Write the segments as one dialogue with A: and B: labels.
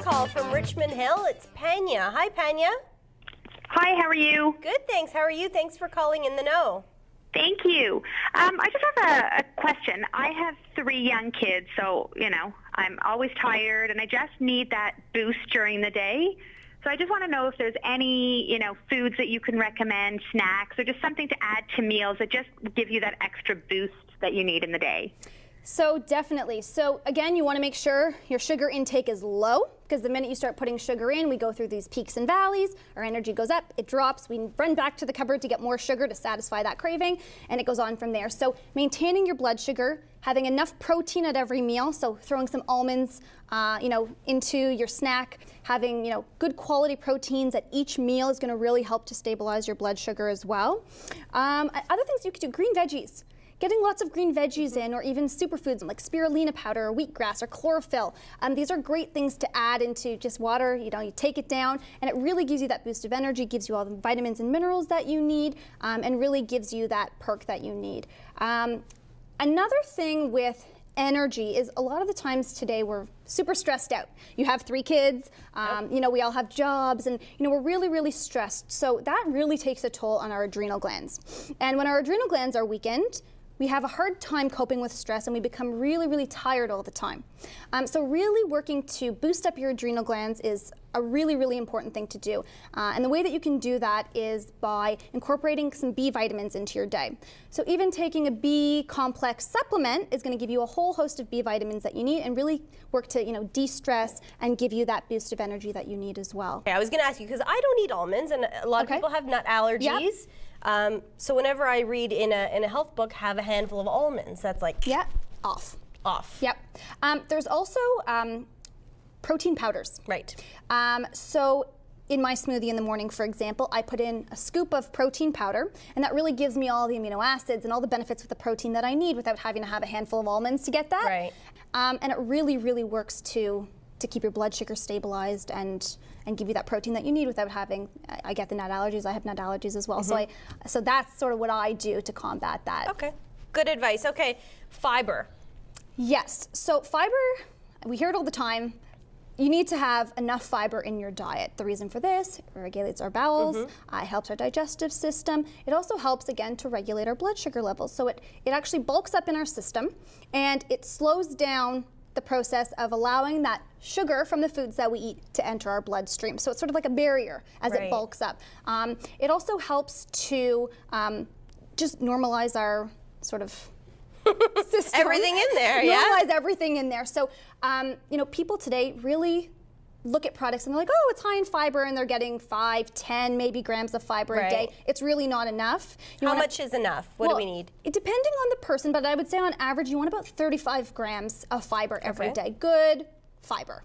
A: call from Richmond Hill. It's Panya. Hi, Panya.
B: Hi, how are you?
A: Good, thanks. How are you? Thanks for calling In the Know.
B: Thank you. I just have a question. I have 3 young kids, so, I'm always tired, and I just need that boost during the day. So I just want to know if there's any, foods that you can recommend, snacks, or just something to add to meals that just give you that extra boost that you need in the day.
C: So definitely. So again, you want to make sure your sugar intake is low, because the minute you start putting sugar in, we go through these peaks and valleys. Our energy goes up, it drops, we run back to the cupboard to get more sugar to satisfy that craving, and it goes on from there. So maintaining your blood sugar, having enough protein at every meal, so throwing some almonds into your snack, having good quality proteins at each meal is going to really help to stabilize your blood sugar as well. Other things you could do, green veggies. Getting lots of green veggies in, or even superfoods like spirulina powder or wheatgrass or chlorophyll. These are great things to add into just water. You take it down, and it really gives you that boost of energy, gives you all the vitamins and minerals that you need, and really gives you that perk that you need. Another thing with energy is a lot of the times today we're super stressed out. You have 3 kids, we all have jobs, and we're really, really stressed. So that really takes a toll on our adrenal glands. And when our adrenal glands are weakened, we have a hard time coping with stress, and we become really, really tired all the time. So really working to boost up your adrenal glands is a really, really important thing to do. And the way that you can do that is by incorporating some B vitamins into your day. So even taking a B complex supplement is going to give you a whole host of B vitamins that you need, and really work to de-stress and give you that boost of energy that you need as well.
A: Okay, I was going to ask you, because I don't eat almonds, and a lot of people have nut allergies. Yep. So whenever I read in a health book, have a handful of almonds, that's like...
C: Yeah, off.
A: Yep.
C: There's also protein powders.
A: Right.
C: So in my smoothie in the morning, for example, I put in a scoop of protein powder, and that really gives me all the amino acids and all the benefits with the protein that I need without having to have a handful of almonds to get that.
A: Right.
C: And it really, really works to keep your blood sugar stabilized and give you that protein that you need without having, I get the nut allergies, I have nut allergies as well. Mm-hmm. So that's sort of what I do to combat that.
A: Okay, good advice. Okay, fiber.
C: Yes, so fiber, we hear it all the time. You need to have enough fiber in your diet. The reason for this, it regulates our bowels, it helps our digestive system. It also helps, again, to regulate our blood sugar levels. So it actually bulks up in our system, and it slows down the process of allowing that sugar from the foods that we eat to enter our bloodstream. So it's sort of like a barrier as it bulks up. It also helps to just normalize our sort of system.
A: Everything in there,
C: Normalize everything in there. So, people today really look at products and they're like, oh, it's high in fiber, and they're getting 5, 10, maybe grams of fiber a day. It's really not enough.
A: How much is enough? What do we need?
C: Depending on the person, but I would say on average, you want about 35 grams of fiber every day. Good fiber.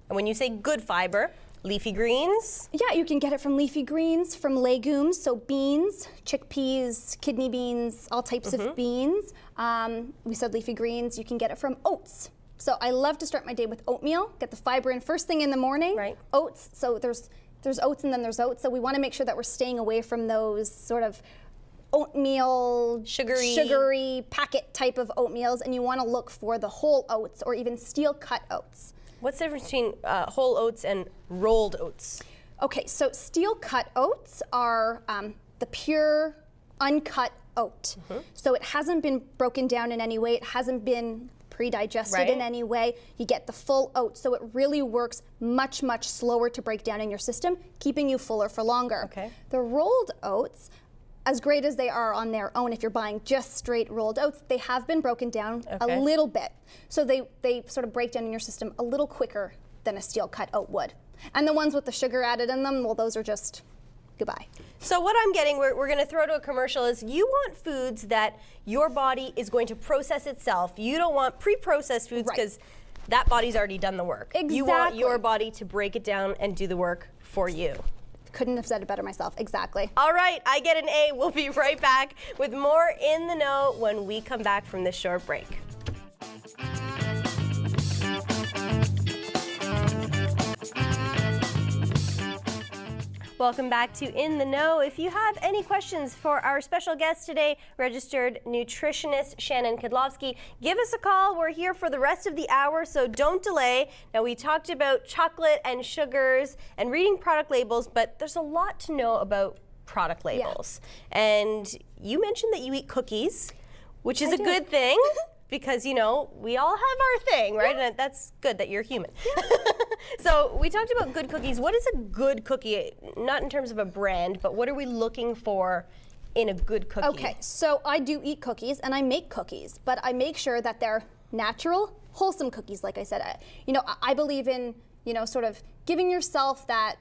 A: And when you say good fiber, leafy greens?
C: Yeah, you can get it from leafy greens, from legumes, so beans, chickpeas, kidney beans, all types of beans. We said leafy greens. You can get it from oats. So I love to start my day with oatmeal, get the fiber in first thing in the morning.
A: Right.
C: Oats, so there's oats and then there's oats. So we want to make sure that we're staying away from those sort of oatmeal, sugary packet type of oatmeals, and you want to look for the whole oats or even steel cut oats.
A: What's the difference between whole oats and rolled oats? Okay,
C: so steel cut oats are the pure, uncut oat. So it hasn't been broken down in any way. It hasn't been pre-digested in any way. You get the full oat, so it really works much, much slower to break down in your system, keeping you fuller for longer.
A: Okay.
C: The rolled oats, as great as they are on their own, if you're buying just straight rolled oats, they have been broken down a little bit. So they sort of break down in your system a little quicker than a steel cut oat would. And the ones with the sugar added in them, well, those are just goodbye.
A: So what I'm getting, we're going to throw to a commercial, is you want foods that your body is going to process itself. You don't want pre-processed foods because that body's already done the work.
C: Exactly.
A: You want your body to break it down and do the work for you.
C: Couldn't have said it better myself. Exactly.
A: All right, I get an A. We'll be right back with more In the Know when we come back from this short break. Welcome back to In the Know. If you have any questions for our special guest today, registered nutritionist Shannon Kadlovski, give us a call. We're here for the rest of the hour, so don't delay. Now, we talked about chocolate and sugars and reading product labels, but there's a lot to know about product labels. Yeah. And you mentioned that you eat cookies, which is a good thing. Because, you know, we all have our thing, right? And that's good that you're human. So we talked about good cookies. What is a good cookie? Not in terms of a brand, but what are we looking for in a good cookie?
C: Okay, so I do eat cookies and I make cookies, but I make sure that they're natural, wholesome cookies, like I said. I believe in, sort of giving yourself that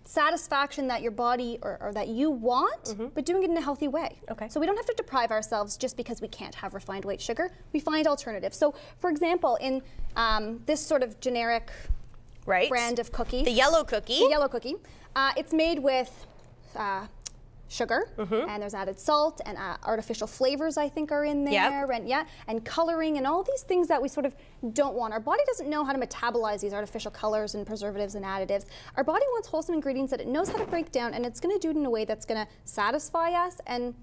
C: satisfaction that your body or that you want, but doing it in a healthy way.
A: Okay.
C: So we don't have to deprive ourselves just because we can't have refined white sugar. We find alternatives. So, for example, in this sort of generic brand of cookie,
A: the yellow cookie.
C: It's made with sugar, and there's added salt and artificial flavors, I think, are in there, and coloring and all these things that we sort of don't want. Our body doesn't know how to metabolize these artificial colors and preservatives and additives. Our body wants wholesome ingredients that it knows how to break down, and it's going to do it in a way that's going to satisfy us and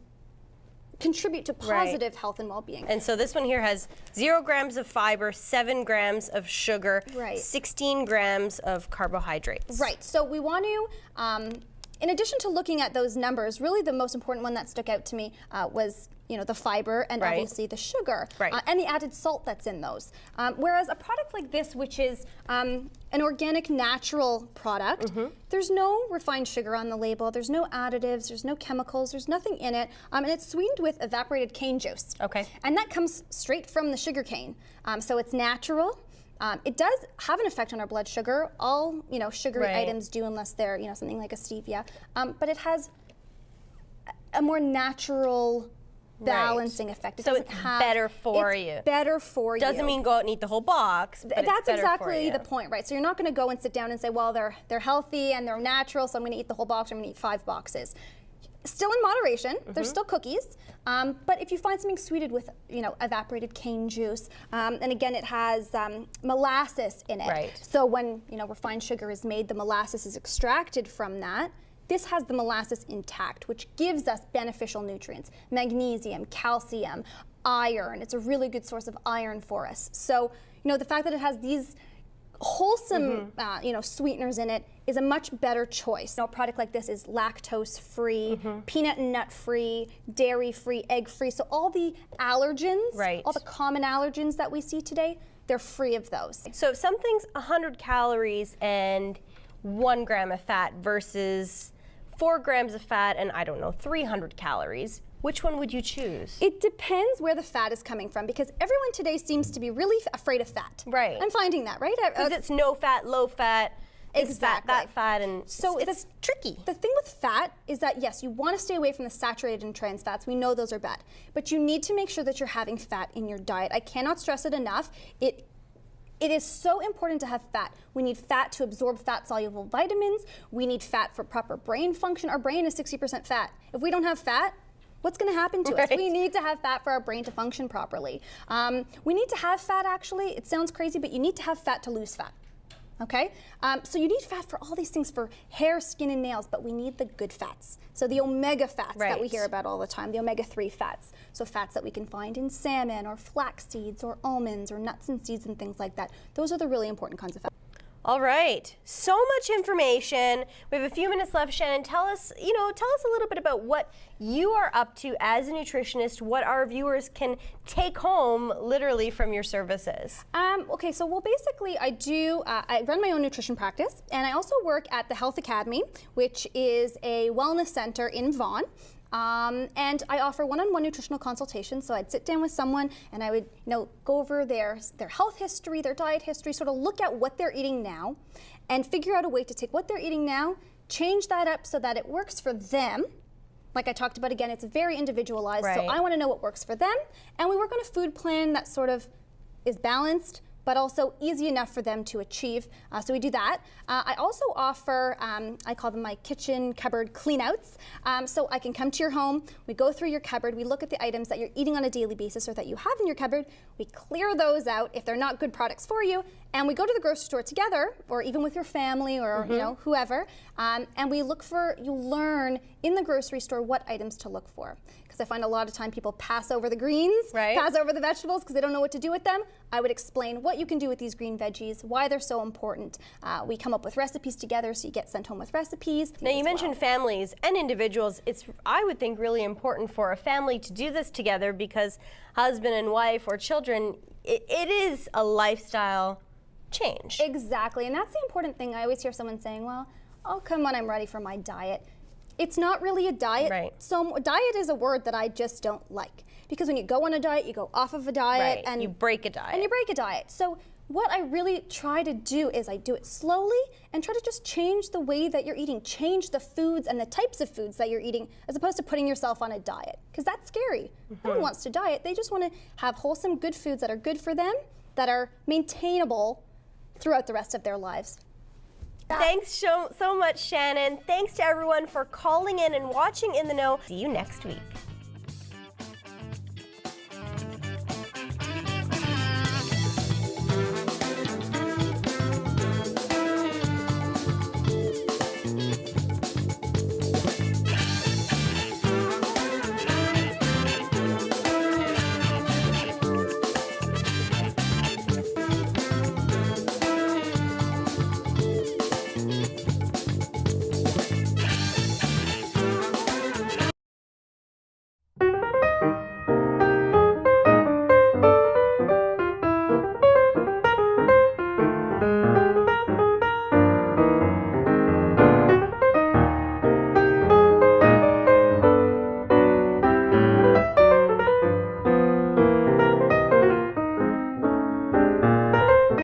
C: contribute to positive health and well-being.
A: And so this one here has 0 grams of fiber, 7 grams of sugar, 16 grams of carbohydrates.
C: Right. So we want to, in addition to looking at those numbers, really the most important one that stuck out to me was, the fiber and obviously the sugar and the added salt that's in those. Whereas a product like this, which is an organic, natural product, there's no refined sugar on the label, there's no additives, there's no chemicals, there's nothing in it, and it's sweetened with evaporated cane juice.
A: Okay.
C: And that comes straight from the sugar cane. So it's natural. It does have an effect on our blood sugar. All sugary items do, unless they're something like a stevia. But it has a more natural balancing effect.
A: So it's better for you.
C: It's better for you.
A: Doesn't mean go out and eat the whole box. But
C: that's
A: it's
C: exactly the point, right? So you're not going to go and sit down and say, well, they're healthy and they're natural, so I'm going to eat the whole box. Or I'm going to eat 5 boxes. Still in moderation. There's still cookies, but if you find something sweetened with, evaporated cane juice, and again, it has molasses in it.
A: Right.
C: So when refined sugar is made, the molasses is extracted from that. This has the molasses intact, which gives us beneficial nutrients: magnesium, calcium, iron. It's a really good source of iron for us. So the fact that it has these wholesome, sweeteners in it is a much better choice. A product like this is lactose-free, peanut and nut-free, dairy-free, egg-free. So all the allergens, all the common allergens that we see today, they're free of those.
A: So if something's 100 calories and 1 gram of fat versus 4 grams of fat and, 300 calories, which one would you choose?
C: It depends where the fat is coming from, because everyone today seems to be really afraid of fat.
A: Right.
C: I'm finding that, right?
A: Because it's no fat, low fat,
C: exactly.
A: that fat, and
C: so
A: it's tricky.
C: The thing with fat is that, yes, you want to stay away from the saturated and trans fats. We know those are bad. But you need to make sure that you're having fat in your diet. I cannot stress it enough. It is so important to have fat. We need fat to absorb fat-soluble vitamins. We need fat for proper brain function. Our brain is 60% fat. If we don't have fat, what's going to happen to us? We need to have fat for our brain to function properly. We need to have fat, actually. It sounds crazy, but you need to have fat to lose fat. Okay? So you need fat for all these things, for hair, skin, and nails, but we need the good fats. So the omega fats that we hear about all the time, the omega-3 fats. So fats that we can find in salmon or flax seeds or almonds or nuts and seeds and things like that. Those are the really important kinds of fats.
A: All right, so much information. We have a few minutes left. Shannon, tell us a little bit about what you are up to as a nutritionist, what our viewers can take home literally from your services.
C: Okay, so basically I run my own nutrition practice, and I also work at the Health Academy, which is a wellness center in Vaughan. And I offer one-on-one nutritional consultations. So I'd sit down with someone and I would go over their health history, their diet history, sort of look at what they're eating now and figure out a way to take what they're eating now, change that up so that it works for them. Like I talked about, again, it's very individualized. So I want to know what works for them. And we work on a food plan that sort of is balanced, but also easy enough for them to achieve. So we do that. I also offer, I call them my kitchen cupboard cleanouts. So I can come to your home, we go through your cupboard, we look at the items that you're eating on a daily basis or that you have in your cupboard, we clear those out if they're not good products for you, and we go to the grocery store together, or even with your family or you know, whoever, and we look for, you learn in the grocery store what items to look for. Because I find a lot of time people pass over the greens, pass over the vegetables because they don't know what to do with them. I would explain what you can do with these green veggies, why they're so important. We come up with recipes together, so you get sent home with recipes.
A: Now you mentioned families and individuals. It's, I would think, really important for a family to do this together because husband and wife or children, it is a lifestyle change.
C: Exactly, and that's the important thing. I always hear someone saying, well, I'll come when I'm ready for my diet. It's not really a diet.
A: Right.
C: So diet is a word that I just don't like. Because when you go on a diet, you go off of a diet.
A: Right.
C: And
A: you break a diet.
C: And you break a diet. So what I really try to do is I do it slowly and try to just change the way that you're eating, change the foods and the types of foods that you're eating, as opposed to putting yourself on a diet. Because that's scary. No one wants to diet. They just want to have wholesome, good foods that are good for them, that are maintainable throughout the rest of their lives.
A: Thanks so much, Shannon. Thanks to everyone for calling in and watching In the Know. See you next week.